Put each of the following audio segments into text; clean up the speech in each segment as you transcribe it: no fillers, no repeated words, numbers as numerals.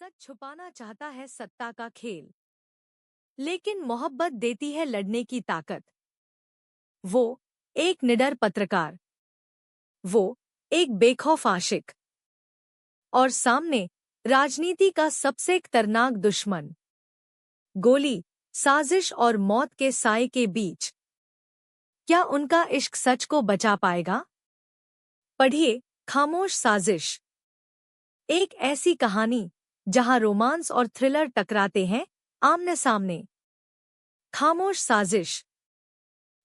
सच छुपाना चाहता है सत्ता का खेल, लेकिन मोहब्बत देती है लड़ने की ताकत। वो एक निडर पत्रकार, वो एक बेखौफ आशिक, और सामने राजनीति का सबसे खतरनाक दुश्मन। गोली, साजिश और मौत के साए के बीच क्या उनका इश्क सच को बचा पाएगा? पढ़िए खामोश साजिश, एक ऐसी कहानी जहां रोमांस और थ्रिलर टकराते हैं आमने सामने। खामोश साजिश।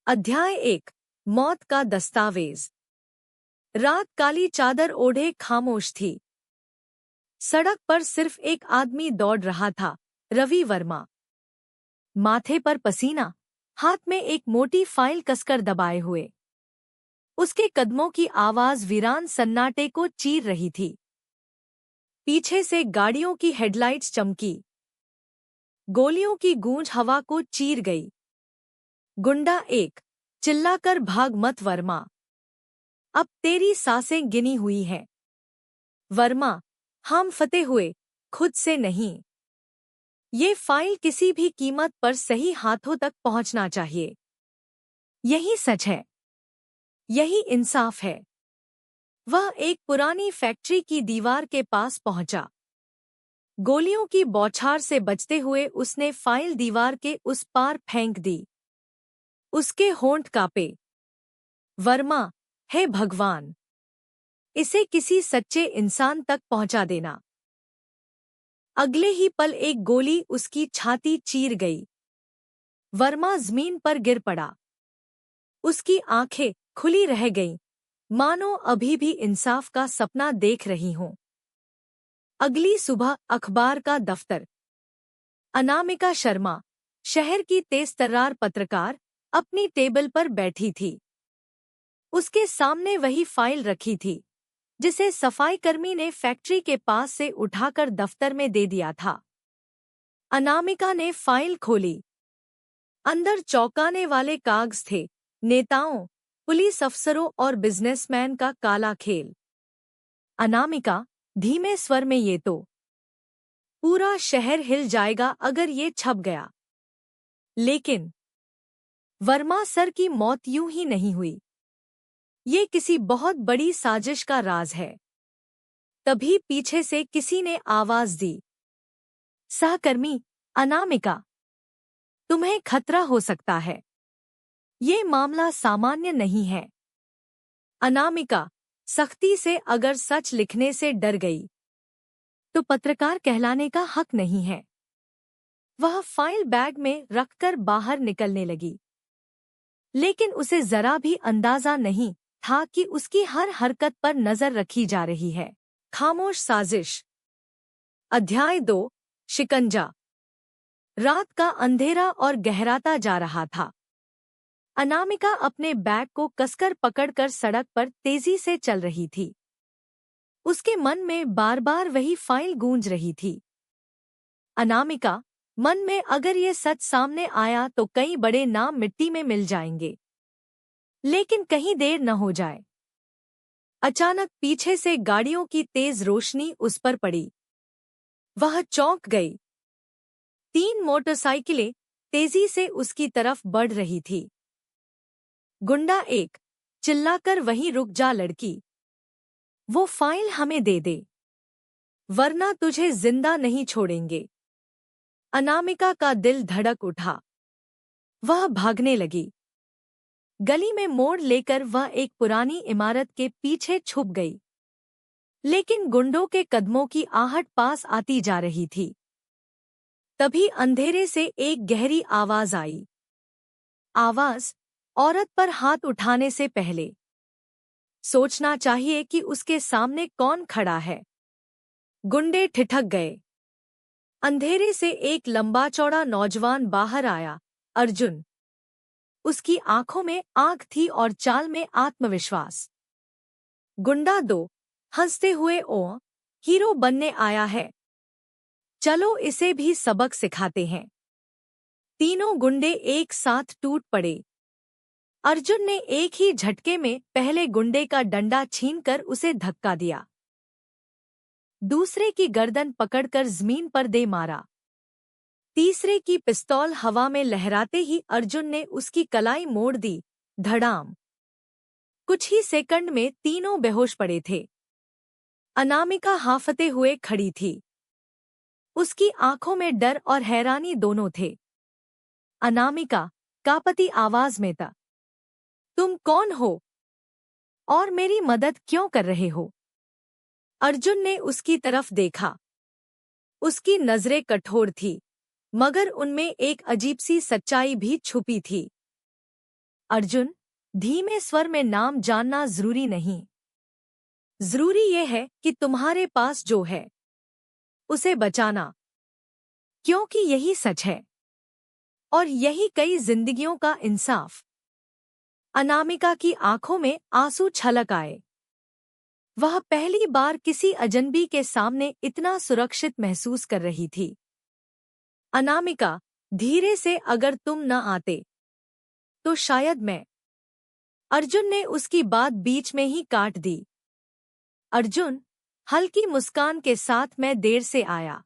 अध्याय 1। मौत का दस्तावेज। रात काली चादर ओढ़े खामोश थी। सड़क पर सिर्फ एक आदमी दौड़ रहा था, रवि वर्मा। माथे पर पसीना, हाथ में एक मोटी फाइल कसकर दबाए हुए। उसके कदमों की आवाज वीरान सन्नाटे को चीर रही थी। पीछे से गाड़ियों की हेडलाइट्स चमकी। गोलियों की गूंज हवा को चीर गई। गुंडा एक, चिल्लाकर भाग मत वर्मा, अब तेरी सांसें गिनी हुई हैं। वर्मा, हम फतेह हुए, खुद से नहीं। ये फाइल किसी भी कीमत पर सही हाथों तक पहुंचना चाहिए। यही सच है, यही इंसाफ है। वह एक पुरानी फैक्ट्री की दीवार के पास पहुंचा। गोलियों की बौछार से बचते हुए उसने फाइल दीवार के उस पार फेंक दी। उसके होंठ कांपे। वर्मा, हे भगवान, इसे किसी सच्चे इंसान तक पहुंचा देना। अगले ही पल एक गोली उसकी छाती चीर गई। वर्मा जमीन पर गिर पड़ा। उसकी आंखें खुली रह गईं, मानो अभी भी इंसाफ का सपना देख रही हों। अगली सुबह अखबार का दफ्तर। अनामिका शर्मा, शहर की तेजतर्रार पत्रकार, अपनी टेबल पर बैठी थी। उसके सामने वही फाइल रखी थी जिसे सफाईकर्मी ने फैक्ट्री के पास से उठाकर दफ्तर में दे दिया था। अनामिका ने फाइल खोली। अंदर चौंकाने वाले कागज थे, नेताओं, पुलिस अफसरों और बिजनेसमैन का काला खेल। अनामिका, धीमे स्वर में, ये तो पूरा शहर हिल जाएगा अगर ये छप गया। लेकिन वर्मा सर की मौत यूं ही नहीं हुई। ये किसी बहुत बड़ी साजिश का राज है। तभी पीछे से किसी ने आवाज दी, सहकर्मी अनामिका, तुम्हें खतरा हो सकता है। ये मामला सामान्य नहीं है। अनामिका सख्ती से अगर सच लिखने से डर गई तो पत्रकार कहलाने का हक नहीं है। वह फाइल बैग में रखकर बाहर निकलने लगी, लेकिन उसे जरा भी अंदाजा नहीं था कि उसकी हर हरकत पर नजर रखी जा रही है। खामोश साजिश। अध्याय 2। शिकंजा। रात का अंधेरा और गहराता जा रहा था। अनामिका अपने बैग को कसकर पकड़कर सड़क पर तेजी से चल रही थी। उसके मन में बार बार वही फाइल गूंज रही थी। अनामिका, मन में, अगर ये सच सामने आया तो कई बड़े नाम मिट्टी में मिल जाएंगे, लेकिन कहीं देर न हो जाए। अचानक पीछे से गाड़ियों की तेज रोशनी उस पर पड़ी। वह चौंक गई। 3 मोटरसाइकिलें तेजी से उसकी तरफ बढ़ रही थी। गुंडा एक, चिल्लाकर, वहीं रुक जा लड़की, वो फाइल हमें दे दे, वरना तुझे जिंदा नहीं छोड़ेंगे। अनामिका का दिल धड़क उठा। वह भागने लगी। गली में मोड़ लेकर वह एक पुरानी इमारत के पीछे छुप गई। लेकिन गुंडों के कदमों की आहट पास आती जा रही थी। तभी अंधेरे से एक गहरी आवाज आई। आवाज औरत पर हाथ उठाने से पहले सोचना चाहिए कि उसके सामने कौन खड़ा है। गुंडे ठिठक गए। अंधेरे से एक लंबा चौड़ा नौजवान बाहर आया, अर्जुन। उसकी आंखों में आग थी और चाल में आत्मविश्वास। गुंडा 2, हंसते हुए, ओ, हीरो बनने आया है, चलो इसे भी सबक सिखाते हैं। तीनों गुंडे एक साथ टूट पड़े। अर्जुन ने एक ही झटके में पहले गुंडे का डंडा छीनकर उसे धक्का दिया। दूसरे की गर्दन पकड़कर जमीन पर दे मारा। तीसरे की पिस्तौल हवा में लहराते ही अर्जुन ने उसकी कलाई मोड़ दी। धड़ाम। कुछ ही सेकंड में तीनों बेहोश पड़े थे। अनामिका हांफते हुए खड़ी थी। उसकी आंखों में डर और हैरानी दोनों थे। अनामिका कांपती आवाज में था, तुम कौन हो और मेरी मदद क्यों कर रहे हो? अर्जुन ने उसकी तरफ देखा। उसकी नजरें कठोर थी, मगर उनमें एक अजीब सी सच्चाई भी छुपी थी। अर्जुन, धीमे स्वर में नाम जानना जरूरी नहीं। जरूरी यह है कि तुम्हारे पास जो है उसे बचाना, क्योंकि यही सच है और यही कई जिंदगियों का इंसाफ। अनामिका की आंखों में आंसू छलक आए। वह पहली बार किसी अजनबी के सामने इतना सुरक्षित महसूस कर रही थी। अनामिका, धीरे से, अगर तुम न आते तो शायद मैं। अर्जुन ने उसकी बात बीच में ही काट दी। अर्जुन, हल्की मुस्कान के साथ, मैं देर से आया,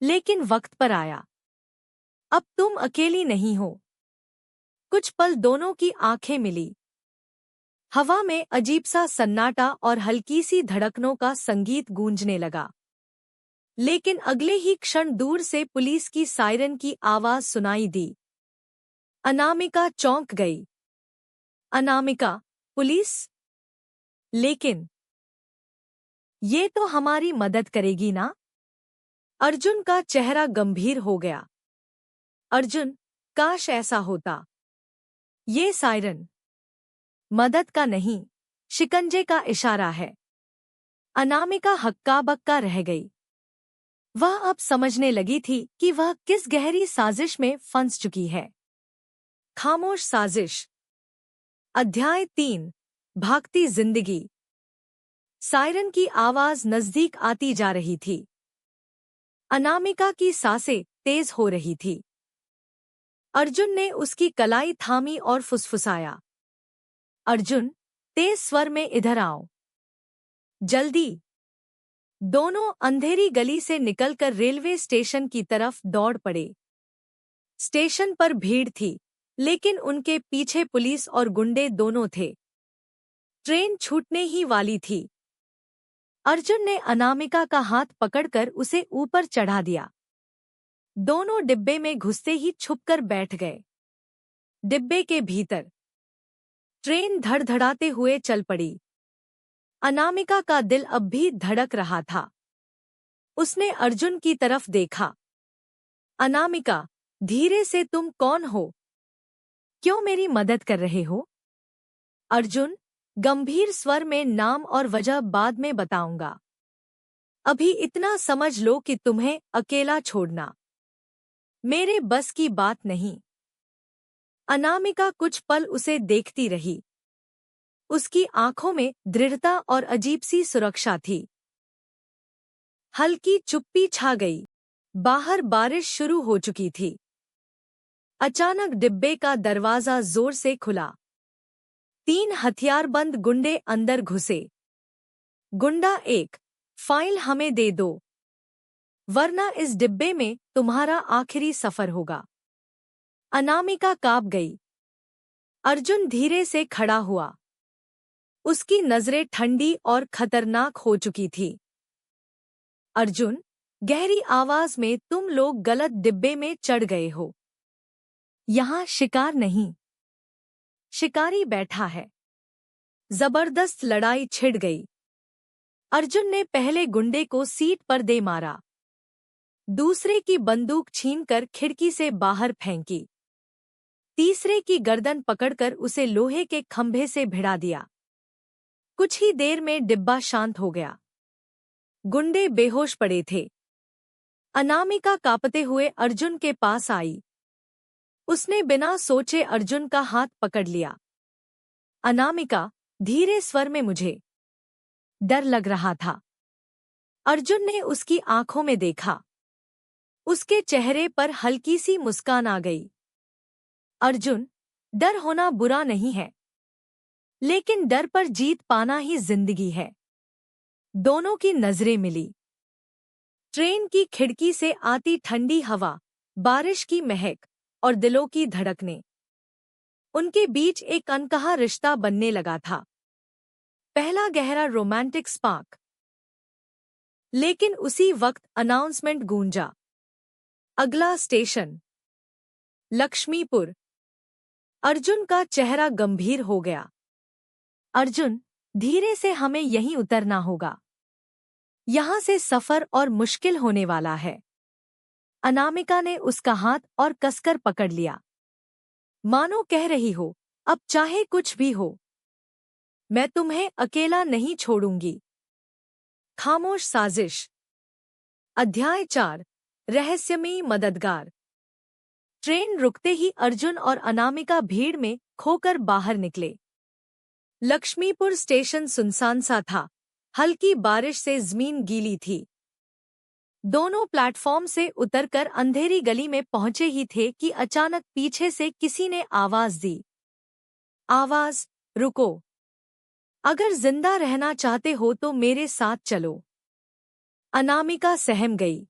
लेकिन वक्त पर आया। अब तुम अकेली नहीं हो। कुछ पल दोनों की आंखें मिली। हवा में अजीब सा सन्नाटा और हल्की सी धड़कनों का संगीत गूंजने लगा। लेकिन अगले ही क्षण दूर से पुलिस की सायरन की आवाज सुनाई दी। अनामिका चौंक गई। अनामिका, पुलिस? लेकिन ये तो हमारी मदद करेगी ना? अर्जुन का चेहरा गंभीर हो गया। अर्जुन, काश ऐसा होता। ये सायरन मदद का नहीं, शिकंजे का इशारा है। अनामिका हक्का बक्का रह गई। वह अब समझने लगी थी कि वह किस गहरी साजिश में फंस चुकी है। खामोश साजिश। अध्याय 3। भागती जिंदगी। सायरन की आवाज नजदीक आती जा रही थी। अनामिका की सांसें तेज हो रही थी। अर्जुन ने उसकी कलाई थामी और फुसफुसाया, अर्जुन, तेज स्वर में इधर आओ। जल्दी। दोनों अंधेरी गली से निकलकर रेलवे स्टेशन की तरफ दौड़ पड़े। स्टेशन पर भीड़ थी, लेकिन उनके पीछे पुलिस और गुंडे दोनों थे। ट्रेन छूटने ही वाली थी। अर्जुन ने अनामिका का हाथ पकड़कर उसे ऊपर चढ़ा दिया। दोनों डिब्बे में घुसते ही छुपकर बैठ गए। डिब्बे के भीतर ट्रेन धड़धड़ाते हुए चल पड़ी। अनामिका का दिल अब भी धड़क रहा था। उसने अर्जुन की तरफ देखा। अनामिका, धीरे से, तुम कौन हो? क्यों मेरी मदद कर रहे हो? अर्जुन गंभीर स्वर में, नाम और वजह बाद में बताऊंगा। अभी इतना समझ लो कि तुम्हें अकेला छोड़ना मेरे बस की बात नहीं। अनामिका कुछ पल उसे देखती रही। उसकी आंखों में दृढ़ता और अजीब सी सुरक्षा थी। हल्की चुप्पी छा गई। बाहर बारिश शुरू हो चुकी थी। अचानक डिब्बे का दरवाजा जोर से खुला। 3 हथियारबंद गुंडे अंदर घुसे। गुंडा 1, फाइल हमें दे दो, वरना इस डिब्बे में तुम्हारा आखिरी सफर होगा। अनामिका कांप गई। अर्जुन धीरे से खड़ा हुआ। उसकी नजरें ठंडी और खतरनाक हो चुकी थी। अर्जुन, गहरी आवाज में, तुम लोग गलत डिब्बे में चढ़ गए हो। यहाँ शिकार नहीं, शिकारी बैठा है। जबरदस्त लड़ाई छिड़ गई। अर्जुन ने पहले गुंडे को सीट पर दे मारा। दूसरे की बंदूक छीनकर खिड़की से बाहर फेंकी। तीसरे की गर्दन पकड़कर उसे लोहे के खंभे से भिड़ा दिया। कुछ ही देर में डिब्बा शांत हो गया। गुंडे बेहोश पड़े थे। अनामिका कांपते हुए अर्जुन के पास आई। उसने बिना सोचे अर्जुन का हाथ पकड़ लिया। अनामिका, धीरे स्वर में, मुझे डर लग रहा था। अर्जुन ने उसकी आंखों में देखा। उसके चेहरे पर हल्की सी मुस्कान आ गई। अर्जुन, डर होना बुरा नहीं है, लेकिन डर पर जीत पाना ही जिंदगी है। दोनों की नजरें मिली। ट्रेन की खिड़की से आती ठंडी हवा, बारिश की महक और दिलों की धड़कनें, उनके बीच एक अनकहा रिश्ता बनने लगा था। पहला गहरा रोमांटिक स्पार्क। लेकिन उसी वक्त अनाउंसमेंट गूंजा। अगला स्टेशन लक्ष्मीपुर। अर्जुन का चेहरा गंभीर हो गया। अर्जुन, धीरे से, हमें यहीं उतरना होगा। यहां से सफर और मुश्किल होने वाला है। अनामिका ने उसका हाथ और कसकर पकड़ लिया, मानो कह रही हो, अब चाहे कुछ भी हो, मैं तुम्हें अकेला नहीं छोड़ूंगी। खामोश साजिश। अध्याय 4। रहस्यमयी मददगार। ट्रेन रुकते ही अर्जुन और अनामिका भीड़ में खोकर बाहर निकले। लक्ष्मीपुर स्टेशन सुनसान सा था। हल्की बारिश से जमीन गीली थी। दोनों प्लेटफॉर्म से उतरकर अंधेरी गली में पहुंचे ही थे कि अचानक पीछे से किसी ने आवाज दी। आवाज, रुको। अगर जिंदा रहना चाहते हो तो मेरे साथ चलो। अनामिका सहम गई।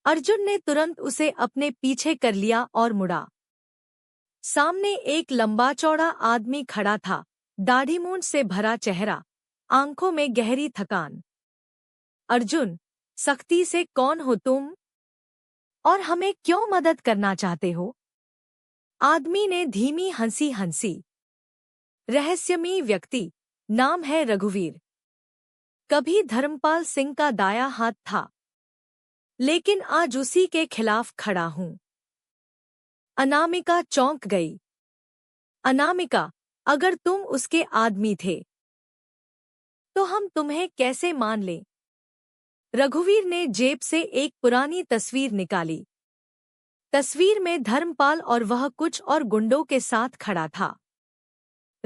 अर्जुन ने तुरंत उसे अपने पीछे कर लिया और मुड़ा। सामने एक लंबा चौड़ा आदमी खड़ा था, दाढ़ी मूंछ से भरा चेहरा, आंखों में गहरी थकान। अर्जुन, सख्ती से, कौन हो तुम? और हमें क्यों मदद करना चाहते हो? आदमी ने धीमी हंसी हंसी। रहस्यमयी व्यक्ति, नाम है रघुवीर। कभी धर्मपाल सिंह का दाया हाथ था, लेकिन आज उसी के खिलाफ खड़ा हूं। अनामिका चौंक गई। अनामिका, अगर तुम उसके आदमी थे तो हम तुम्हें कैसे मान लें? रघुवीर ने जेब से एक पुरानी तस्वीर निकाली। तस्वीर में धर्मपाल और वह कुछ और गुंडों के साथ खड़ा था।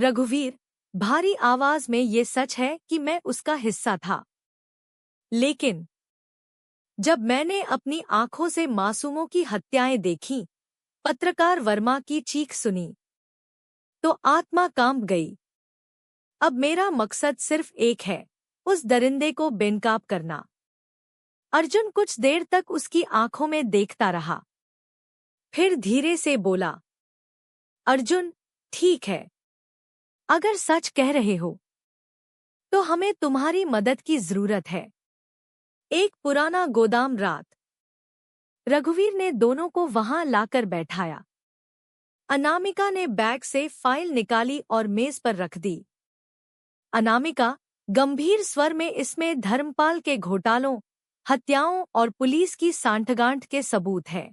रघुवीर, भारी आवाज में, ये सच है कि मैं उसका हिस्सा था। लेकिन जब मैंने अपनी आंखों से मासूमों की हत्याएं देखीं, पत्रकार वर्मा की चीख सुनी, तो आत्मा कांप गई। अब मेरा मकसद सिर्फ एक है, उस दरिंदे को बेनकाब करना। अर्जुन कुछ देर तक उसकी आंखों में देखता रहा, फिर धीरे से बोला, अर्जुन, ठीक है, अगर सच कह रहे हो तो हमें तुम्हारी मदद की जरूरत है। एक पुराना गोदाम रात। रघुवीर ने दोनों को वहां लाकर बैठाया। अनामिका ने बैग से फाइल निकाली और मेज पर रख दी। अनामिका, गंभीर स्वर में, इसमें धर्मपाल के घोटालों, हत्याओं और पुलिस की सांठगांठ के सबूत हैं।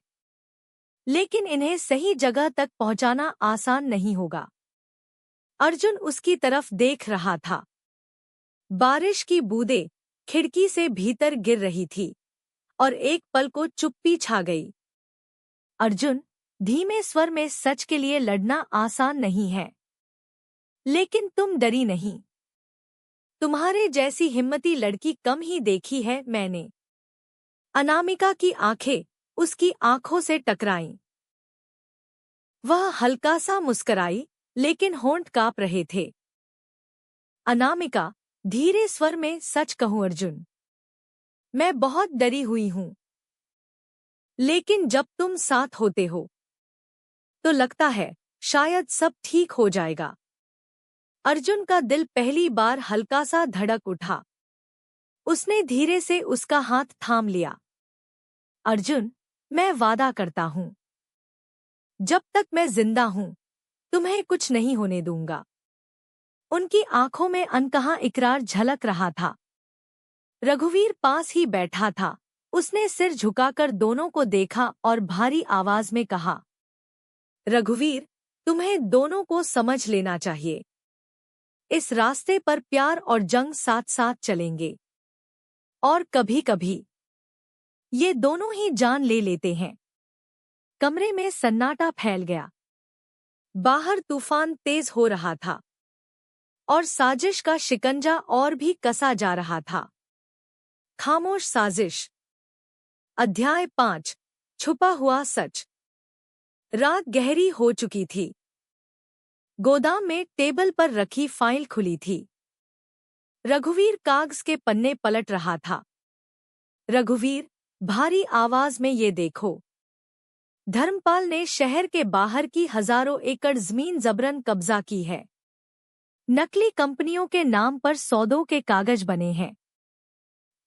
लेकिन इन्हें सही जगह तक पहुंचाना आसान नहीं होगा। अर्जुन उसकी तरफ देख रहा था। बारिश की बूंदें खिड़की से भीतर गिर रही थी और एक पल को चुप्पी छा गई। अर्जुन, धीमे स्वर में, सच के लिए लड़ना आसान नहीं है, लेकिन तुम डरी नहीं। तुम्हारे जैसी हिम्मती लड़की कम ही देखी है मैंने। अनामिका की आंखें उसकी आंखों से टकराईं। वह हल्का सा मुस्कुराई, लेकिन होंठ कांप रहे थे। अनामिका, धीरे स्वर में, सच कहूं अर्जुन, मैं बहुत डरी हुई हूं। लेकिन जब तुम साथ होते हो तो लगता है शायद सब ठीक हो जाएगा। अर्जुन का दिल पहली बार हल्का सा धड़क उठा। उसने धीरे से उसका हाथ थाम लिया। अर्जुन, मैं वादा करता हूं, जब तक मैं जिंदा हूं तुम्हें कुछ नहीं होने दूंगा। उनकी आंखों में अनकहा इकरार झलक रहा था। रघुवीर पास ही बैठा था। उसने सिर झुकाकर दोनों को देखा और भारी आवाज में कहा, रघुवीर, तुम्हें दोनों को समझ लेना चाहिए। इस रास्ते पर प्यार और जंग साथ साथ चलेंगे, और कभी-कभी ये दोनों ही जान ले लेते हैं। कमरे में सन्नाटा फैल गया। बाहर तूफान तेज हो रहा था और साजिश का शिकंजा और भी कसा जा रहा था। खामोश साजिश। अध्याय 5। छुपा हुआ सच। रात गहरी हो चुकी थी। गोदाम में टेबल पर रखी फाइल खुली थी। रघुवीर कागज के पन्ने पलट रहा था। रघुवीर, भारी आवाज में ये देखो। धर्मपाल ने शहर के बाहर की हजारों एकड़ जमीन जबरन कब्जा की है। नकली कंपनियों के नाम पर सौदों के कागज बने हैं।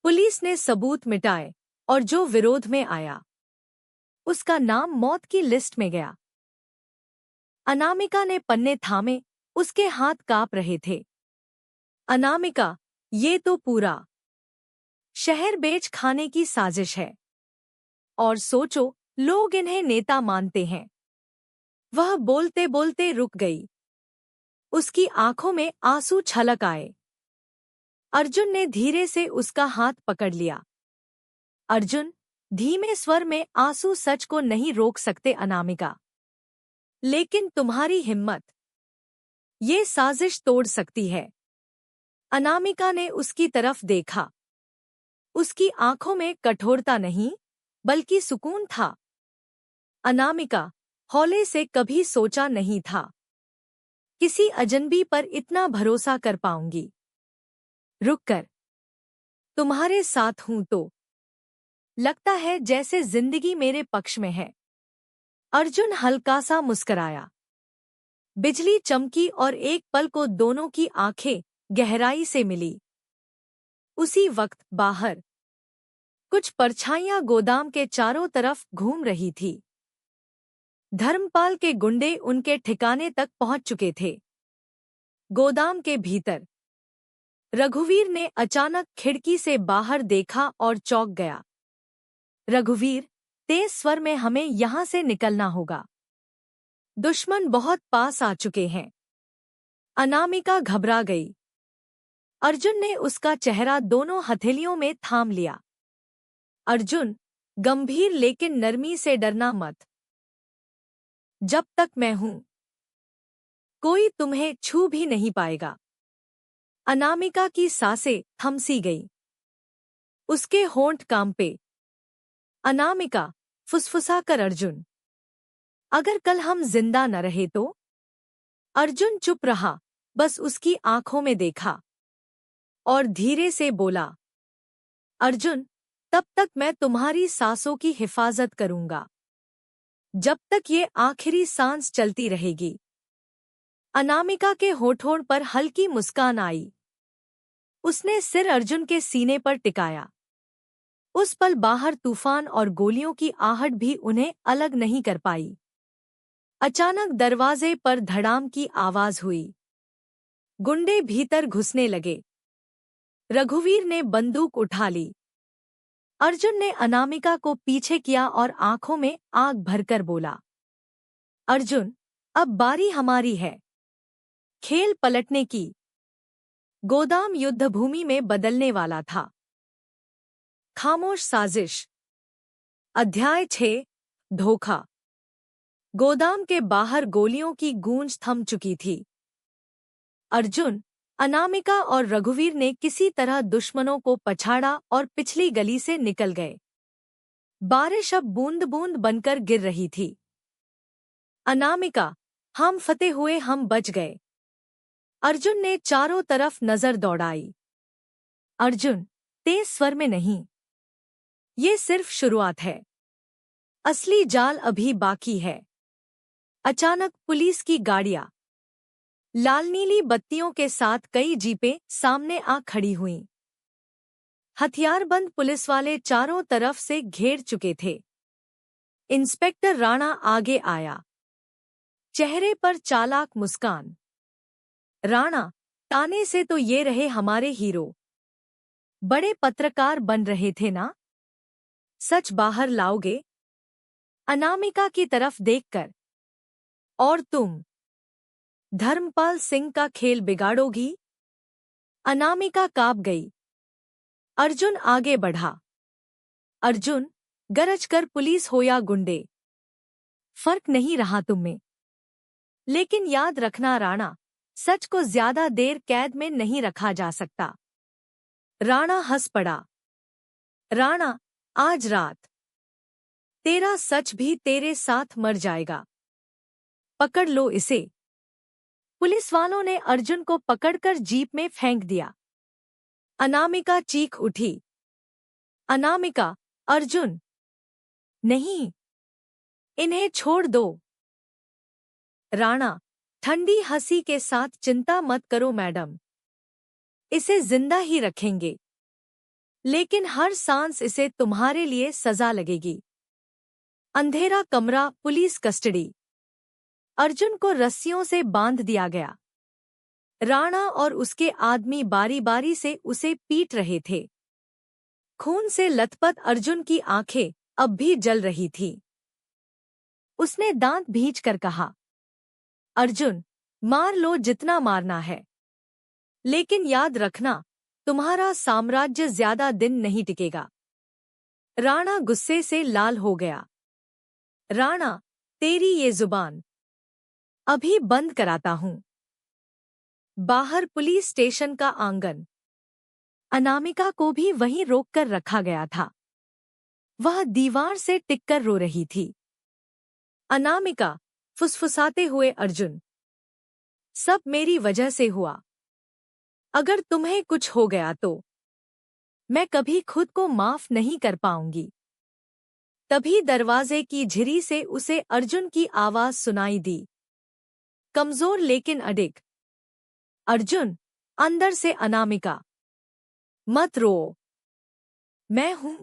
पुलिस ने सबूत मिटाए और जो विरोध में आया उसका नाम मौत की लिस्ट में गया। अनामिका ने पन्ने थामे, उसके हाथ कांप रहे थे। अनामिका, ये तो पूरा शहर बेच खाने की साजिश है। और सोचो, लोग इन्हें नेता मानते हैं। वह बोलते बोलते रुक गई। उसकी आंखों में आंसू छलक आए। अर्जुन ने धीरे से उसका हाथ पकड़ लिया। अर्जुन, धीमे स्वर में, आंसू सच को नहीं रोक सकते अनामिका, लेकिन तुम्हारी हिम्मत ये साजिश तोड़ सकती है। अनामिका ने उसकी तरफ देखा। उसकी आंखों में कठोरता नहीं, बल्कि सुकून था। अनामिका, हौले से कभी सोचा नहीं था किसी अजनबी पर इतना भरोसा कर पाऊंगी। रुक कर, तुम्हारे साथ हूं तो लगता है जैसे जिंदगी मेरे पक्ष में है। अर्जुन हल्का सा मुस्कराया। बिजली चमकी और एक पल को दोनों की आंखें गहराई से मिली। उसी वक्त बाहर कुछ परछाइयां गोदाम के चारों तरफ घूम रही थी। धर्मपाल के गुंडे उनके ठिकाने तक पहुंच चुके थे। गोदाम के भीतर रघुवीर ने अचानक खिड़की से बाहर देखा और चौंक गया। रघुवीर, तेज स्वर में, हमें यहां से निकलना होगा। दुश्मन बहुत पास आ चुके हैं। अनामिका घबरा गई। अर्जुन ने उसका चेहरा दोनों हथेलियों में थाम लिया। अर्जुन, गंभीर लेकिन नरमी से, डरना मत। जब तक मैं हूं कोई तुम्हें छू भी नहीं पाएगा। अनामिका की सांसें थमसी गई। उसके होंठ कांपे। अनामिका, फुसफुसाकर अर्जुन, अगर कल हम जिंदा न रहे तो? अर्जुन चुप रहा, बस उसकी आंखों में देखा और धीरे से बोला, अर्जुन, तब तक मैं तुम्हारी सांसों की हिफाजत करूंगा, जब तक ये आखिरी सांस चलती रहेगी। अनामिका के होठों पर हल्की मुस्कान आई। उसने सिर अर्जुन के सीने पर टिकाया। उस पल बाहर तूफान और गोलियों की आहट भी उन्हें अलग नहीं कर पाई। अचानक दरवाजे पर धड़ाम की आवाज हुई। गुंडे भीतर घुसने लगे। रघुवीर ने बंदूक उठा ली। अर्जुन ने अनामिका को पीछे किया और आंखों में आग भरकर बोला, अर्जुन, अब बारी हमारी है खेल पलटने की। गोदाम युद्धभूमि में बदलने वाला था। खामोश साजिश। अध्याय 6, धोखा। गोदाम के बाहर गोलियों की गूंज थम चुकी थी। अर्जुन, अनामिका और रघुवीर ने किसी तरह दुश्मनों को पछाड़ा और पिछली गली से निकल गए। बारिश अब बूंद बूंद बनकर गिर रही थी। अनामिका, हम फतेह हुए, हम बच गए। अर्जुन ने चारों तरफ नजर दौड़ाई। अर्जुन, तेज स्वर में नहीं, ये सिर्फ शुरुआत है। असली जाल अभी बाकी है। अचानक पुलिस की गाड़ियां लाल नीली बत्तियों के साथ कई जीपें सामने आ खड़ी हुईं। हथियारबंद पुलिस वाले चारों तरफ से घेर चुके थे। इंस्पेक्टर राणा आगे आया, चेहरे पर चालाक मुस्कान। राणा, ताने से तो ये रहे हमारे हीरो। बड़े पत्रकार बन रहे थे ना? सच बाहर लाओगे? अनामिका की तरफ देखकर। और तुम धर्मपाल सिंह का खेल बिगाड़ोगी? अनामिका कांप गई। अर्जुन आगे बढ़ा। अर्जुन, गरजकर, पुलिस हो या गुंडे, फर्क नहीं रहा तुम में। लेकिन याद रखना राणा, सच को ज्यादा देर कैद में नहीं रखा जा सकता। राणा हंस पड़ा। राणा, आज रात तेरा सच भी तेरे साथ मर जाएगा। पकड़ लो इसे। पुलिस वालों ने अर्जुन को पकड़कर जीप में फेंक दिया। अनामिका चीख उठी। अनामिका, अर्जुन, नहीं, इन्हें छोड़ दो। राणा ठंडी हंसी के साथ, चिंता मत करो मैडम, इसे जिंदा ही रखेंगे, लेकिन हर सांस इसे तुम्हारे लिए सजा लगेगी। अंधेरा कमरा, पुलिस कस्टडी। अर्जुन को रस्सियों से बांध दिया गया। राणा और उसके आदमी बारी बारी से उसे पीट रहे थे। खून से लथपथ अर्जुन की आंखें अब भी जल रही थीं। उसने दांत भींचकर कहा, अर्जुन, मार लो जितना मारना है, लेकिन याद रखना, तुम्हारा साम्राज्य ज्यादा दिन नहीं टिकेगा। राणा गुस्से से लाल हो गया। राणा, तेरी ये जुबान अभी बंद कराता हूं। बाहर पुलिस स्टेशन का आंगन। अनामिका को भी वहीं रोककर रखा गया था। वह दीवार से टिककर रो रही थी। अनामिका, फुसफुसाते हुए अर्जुन, सब मेरी वजह से हुआ। अगर तुम्हें कुछ हो गया तो मैं कभी खुद को माफ नहीं कर पाऊंगी। तभी दरवाजे की झिरी से उसे अर्जुन की आवाज सुनाई दी, कमजोर लेकिन अडिग। अर्जुन, अंदर से अनामिका, मत रो, मैं हूं।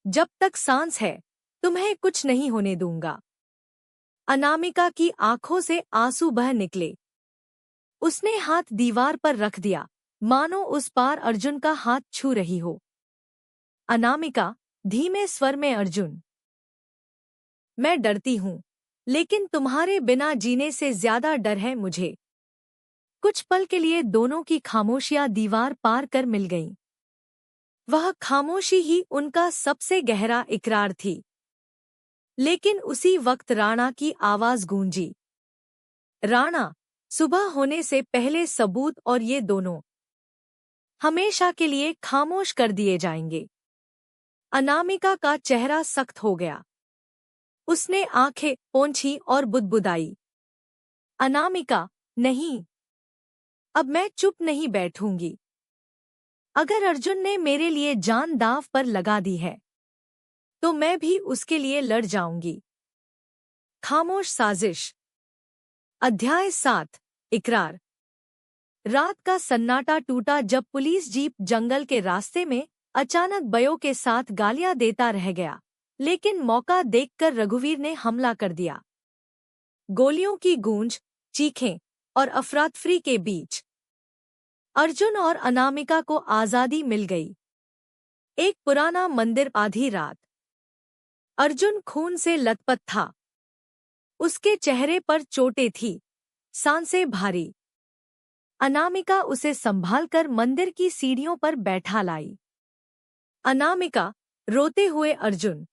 जब तक सांस है तुम्हें कुछ नहीं होने दूंगा। अनामिका की आंखों से आंसू बह निकले। उसने हाथ दीवार पर रख दिया, मानो उस पार अर्जुन का हाथ छू रही हो। अनामिका, धीमे स्वर में, अर्जुन, मैं डरती हूं, लेकिन तुम्हारे बिना जीने से ज्यादा डर है मुझे। कुछ पल के लिए दोनों की खामोशियां दीवार पार कर मिल गईं। वह खामोशी ही उनका सबसे गहरा इकरार थी। लेकिन उसी वक्त राणा की आवाज गूंजी, राणा, सुबह होने से पहले सबूत और ये दोनों हमेशा के लिए खामोश कर दिए जाएंगे। अनामिका का चेहरा सख्त हो गया। उसने आंखें पोंछी और बुदबुदाई, अनामिका, नहीं, अब मैं चुप नहीं बैठूंगी। अगर अर्जुन ने मेरे लिए जान दांव पर लगा दी है, तो मैं भी उसके लिए लड़ जाऊंगी। खामोश साजिश। अध्याय 7, इकरार। रात का सन्नाटा टूटा जब पुलिस जीप जंगल के रास्ते में अचानक बयो के साथ गालियां देता रह गया, लेकिन मौका देखकर रघुवीर ने हमला कर दिया। गोलियों की गूंज, चीखें और अफरातफरी के बीच अर्जुन और अनामिका को आजादी मिल गई। एक पुराना मंदिर, आधी रात। अर्जुन खून से लथपथ था। उसके चेहरे पर चोटें थीं, सांसें भारी। अनामिका उसे संभालकर मंदिर की सीढ़ियों पर बैठा लाई। अनामिका, रोते हुए, अर्जुन,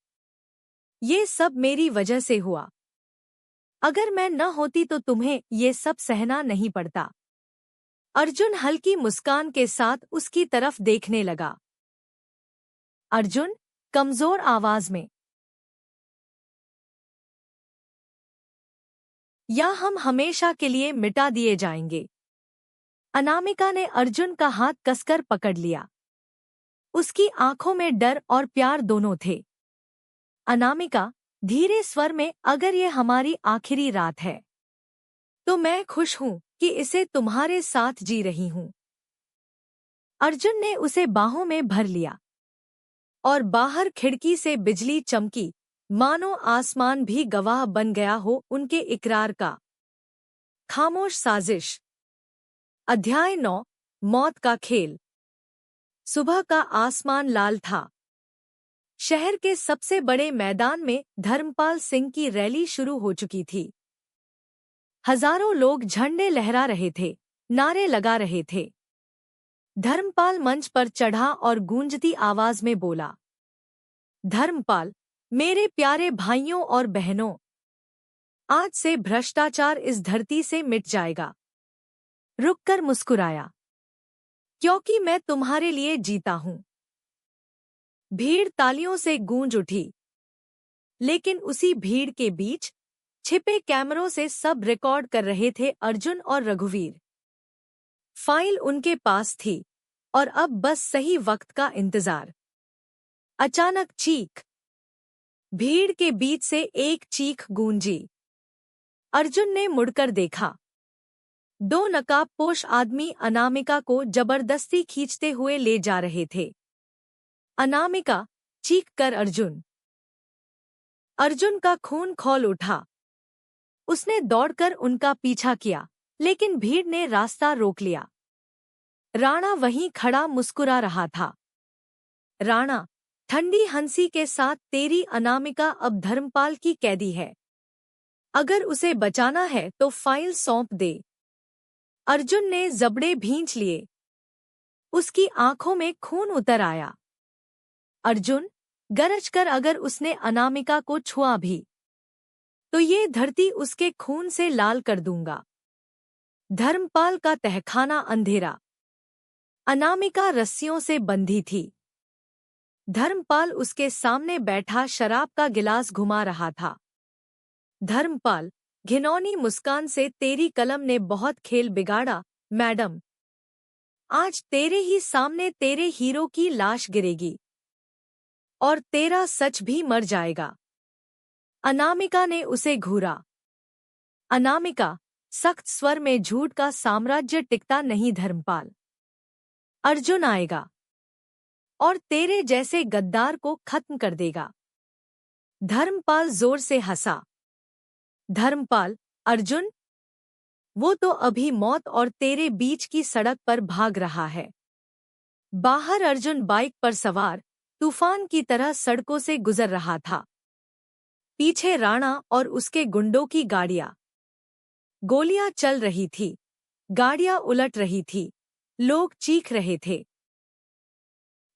ये सब मेरी वजह से हुआ। अगर मैं न होती तो तुम्हें ये सब सहना नहीं पड़ता। अर्जुन हल्की मुस्कान के साथ उसकी तरफ देखने लगा। अर्जुन, कमजोर आवाज में, या हम हमेशा के लिए मिटा दिए जाएंगे। अनामिका ने अर्जुन का हाथ कसकर पकड़ लिया। उसकी आंखों में डर और प्यार दोनों थे। अनामिका, धीरे स्वर में, अगर ये हमारी आखिरी रात है, तो मैं खुश हूं कि इसे तुम्हारे साथ जी रही हूं। अर्जुन ने उसे बाहों में भर लिया और बाहर खिड़की से बिजली चमकी, मानो आसमान भी गवाह बन गया हो उनके इकरार का। खामोश साजिश। अध्याय 9, मौत का खेल। सुबह का आसमान लाल था। शहर के सबसे बड़े मैदान में धर्मपाल सिंह की रैली शुरू हो चुकी थी। हजारों लोग झंडे लहरा रहे थे, नारे लगा रहे थे। धर्मपाल मंच पर चढ़ा और गूंजती आवाज में बोला, धर्मपाल, मेरे प्यारे भाइयों और बहनों, आज से भ्रष्टाचार इस धरती से मिट जाएगा। रुककर मुस्कुराया, क्योंकि मैं तुम्हारे लिए जीता हूं। भीड़ तालियों से गूंज उठी, लेकिन उसी भीड़ के बीच छिपे कैमरों से सब रिकॉर्ड कर रहे थे अर्जुन और रघुवीर। फाइल उनके पास थी, और अब बस सही वक्त का इंतजार। अचानक चीख। भीड़ के बीच से एक चीख गूंजी। अर्जुन ने मुड़कर देखा। दो नकाबपोश आदमी अनामिका को जबरदस्ती खींचते हुए ले जा रहे थे। अनामिका! चीख कर अर्जुन। अर्जुन का खून खौल उठा। उसने दौड़कर उनका पीछा किया, लेकिन भीड़ ने रास्ता रोक लिया। राणा वहीं खड़ा मुस्कुरा रहा था। राणा, ठंडी हंसी के साथ, तेरी अनामिका अब धर्मपाल की कैदी है। अगर उसे बचाना है तो फाइल सौंप दे। अर्जुन ने जबड़े भींच लिए। उसकी आंखों में खून उतर आया। अर्जुन, गरज कर अगर उसने अनामिका को छुआ भी तो ये धरती उसके खून से लाल कर दूंगा। धर्मपाल का तहखाना अंधेरा। अनामिका रस्सियों से बंधी थी। धर्मपाल उसके सामने बैठा शराब का गिलास घुमा रहा था। धर्मपाल, घिनौनी मुस्कान से, तेरी कलम ने बहुत खेल बिगाड़ा मैडम। आज तेरे ही सामने तेरे हीरो की लाश गिरेगी और तेरा सच भी मर जाएगा। अनामिका ने उसे घूरा। अनामिका, सख्त स्वर में, झूठ का साम्राज्य टिकता नहीं धर्मपाल। अर्जुन आएगा और तेरे जैसे गद्दार को खत्म कर देगा। धर्मपाल जोर से हंसा। धर्मपाल, अर्जुन? वो तो अभी मौत और तेरे बीच की सड़क पर भाग रहा है। बाहर अर्जुन बाइक पर सवार तूफान की तरह सड़कों से गुजर रहा था। पीछे राणा और उसके गुंडों की गाड़ियां। गोलियां चल रही थी, गाड़ियां उलट रही थी, लोग चीख रहे थे।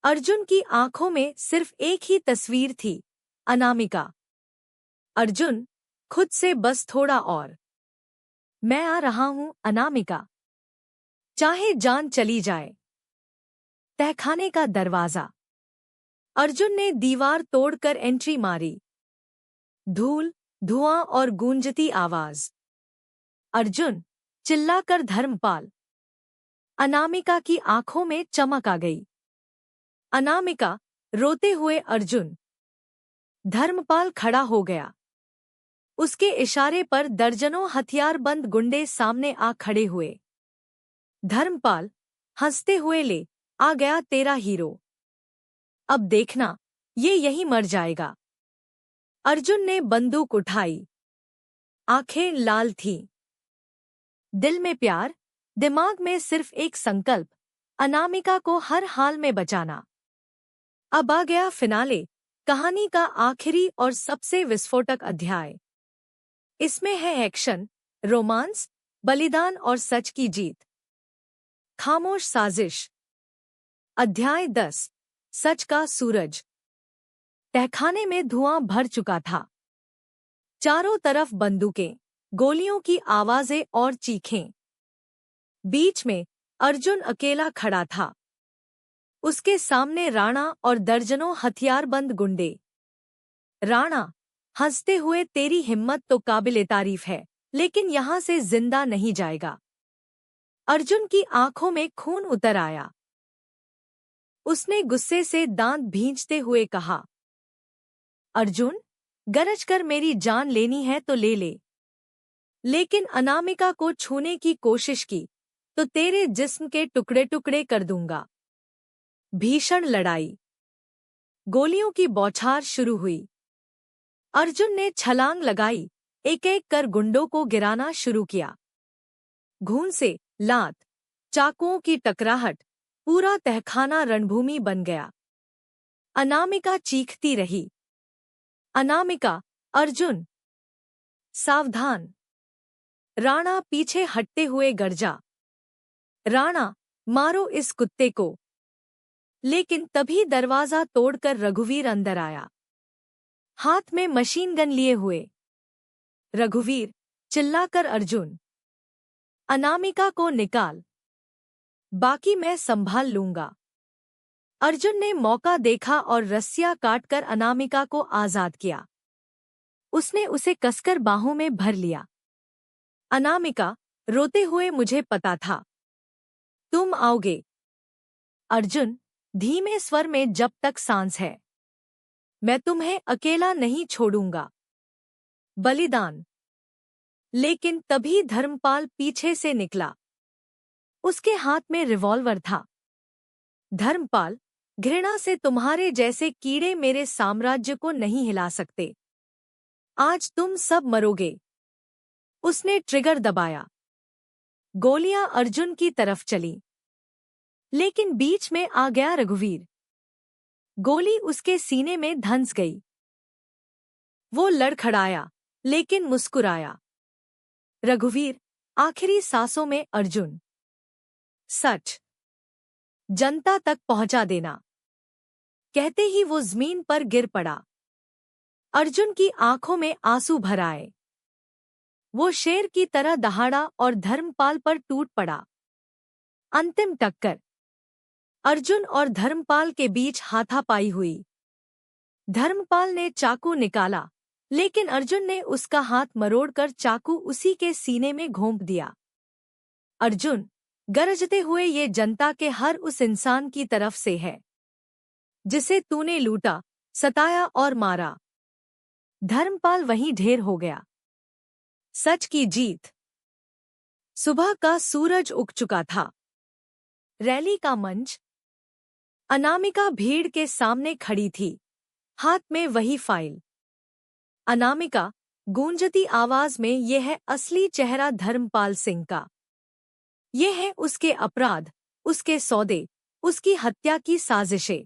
अर्जुन की आंखों में सिर्फ एक ही तस्वीर थी, अनामिका। अर्जुन, खुद से बस थोड़ा और। मैं आ रहा हूं अनामिका, चाहे जान चली जाए। तहखाने का दरवाजा। अर्जुन ने दीवार तोड़कर एंट्री मारी। धूल, धुआं और गूंजती आवाज। अर्जुन! चिल्लाकर धर्मपाल। अनामिका की आंखों में चमक आ गई। अनामिका! रोते हुए अर्जुन। धर्मपाल खड़ा हो गया। उसके इशारे पर दर्जनों हथियारबंद गुंडे सामने आ खड़े हुए। धर्मपाल हंसते हुए, ले आ गया तेरा हीरो। अब देखना, ये यहीं मर जाएगा। अर्जुन ने बंदूक उठाई। आंखें लाल थीं। दिल में प्यार, दिमाग में सिर्फ एक संकल्प, अनामिका को हर हाल में बचाना। अब आ गया फिनाले, कहानी का आखिरी और सबसे विस्फोटक अध्याय। इसमें है एक्शन, रोमांस, बलिदान और सच की जीत। खामोश साजिश। अध्याय 10, सच का सूरज। तहखाने में धुआं भर चुका था। चारों तरफ बंदूकें, गोलियों की आवाजें और चीखें। बीच में अर्जुन अकेला खड़ा था। उसके सामने राणा और दर्जनों हथियारबंद गुंडे। राणा हंसते हुए, तेरी हिम्मत तो काबिले तारीफ है, लेकिन यहां से जिंदा नहीं जाएगा। अर्जुन की आंखों में खून उतर आया। उसने गुस्से से दांत भींचते हुए कहा, अर्जुन, गरज कर मेरी जान लेनी है तो ले ले, लेकिन अनामिका को छूने की कोशिश की तो तेरे जिस्म के टुकड़े टुकड़े कर दूंगा। भीषण लड़ाई। गोलियों की बौछार शुरू हुई। अर्जुन ने छलांग लगाई, एक एक कर गुंडों को गिराना शुरू किया। घूंसे, लात, चाकुओं की टकराहट, पूरा तहखाना रणभूमि बन गया। अनामिका चीखती रही, अनामिका! अर्जुन! सावधान! राणा पीछे हटते हुए गरजा, राणा, मारो इस कुत्ते को। लेकिन तभी दरवाजा तोड़कर रघुवीर अंदर आया, हाथ में मशीन गन लिए हुए। रघुवीर! चिल्लाकर अर्जुन, अनामिका को निकाल, बाकी मैं संभाल लूंगा। अर्जुन ने मौका देखा और रस्सियां काटकर अनामिका को आजाद किया। उसने उसे कसकर बाहों में भर लिया। अनामिका, रोते हुए, मुझे पता था तुम आओगे। अर्जुन धीमे स्वर में, जब तक सांस है मैं तुम्हें अकेला नहीं छोड़ूंगा। बलिदान। लेकिन तभी धर्मपाल पीछे से निकला। उसके हाथ में रिवॉल्वर था। धर्मपाल, घृणा से, तुम्हारे जैसे कीड़े मेरे साम्राज्य को नहीं हिला सकते। आज तुम सब मरोगे। उसने ट्रिगर दबाया। गोलियां अर्जुन की तरफ चली, लेकिन बीच में आ गया रघुवीर। गोली उसके सीने में धंस गई। वो लड़खड़ाया, लेकिन मुस्कुराया। रघुवीर, आखिरी सांसों में अर्जुन। सच जनता तक पहुंचा देना। कहते ही वो जमीन पर गिर पड़ा। अर्जुन की आंखों में आंसू भर आए। वो शेर की तरह दहाड़ा और धर्मपाल पर टूट पड़ा। अंतिम टक्कर। अर्जुन और धर्मपाल के बीच हाथापाई हुई। धर्मपाल ने चाकू निकाला, लेकिन अर्जुन ने उसका हाथ मरोड़कर चाकू उसी के सीने में घोंप दिया। अर्जुन, गरजते हुए, ये जनता के हर उस इंसान की तरफ से है जिसे तूने लूटा, सताया और मारा। धर्मपाल वहीं ढेर हो गया। सच की जीत। सुबह का सूरज उग चुका था। रैली का मंच। अनामिका भीड़ के सामने खड़ी थी, हाथ में वही फाइल। अनामिका, गूंजती आवाज में, यह है असली चेहरा धर्मपाल सिंह का। ये है उसके अपराध, उसके सौदे, उसकी हत्या की साजिशें।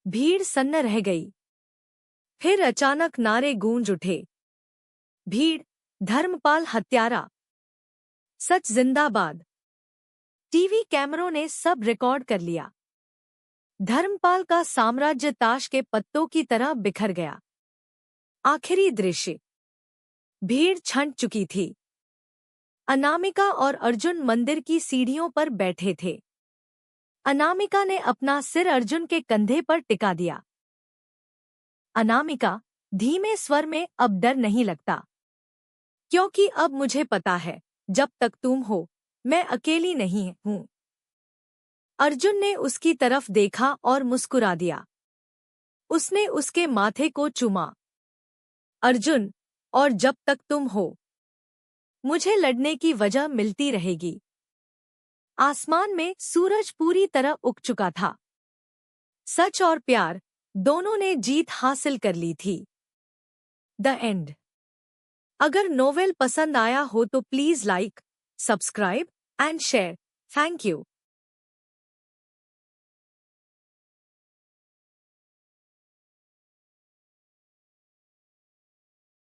भीड़ सन्न रह गई। फिर अचानक नारे गूंज उठे। भीड़, धर्मपाल हत्यारा, सच जिंदाबाद। टीवी कैमरों ने सब रिकॉर्ड कर लिया। धर्मपाल का साम्राज्य ताश के पत्तों की तरह बिखर गया। आखिरी दृश्य। भीड़ छंट चुकी थी। अनामिका और अर्जुन मंदिर की सीढ़ियों पर बैठे थे। अनामिका ने अपना सिर अर्जुन के कंधे पर टिका दिया। अनामिका, धीमे स्वर में, अब डर नहीं लगता, क्योंकि अब मुझे पता है, जब तक तुम हो मैं अकेली नहीं हूं। अर्जुन ने उसकी तरफ देखा और मुस्कुरा दिया। उसने उसके माथे को चूमा। अर्जुन, और जब तक तुम हो मुझे लड़ने की वजह मिलती रहेगी। आसमान में सूरज पूरी तरह उग चुका था। सच और प्यार दोनों ने जीत हासिल कर ली थी। The end. अगर नोवेल पसंद आया हो तो please like, subscribe and share. Thank you.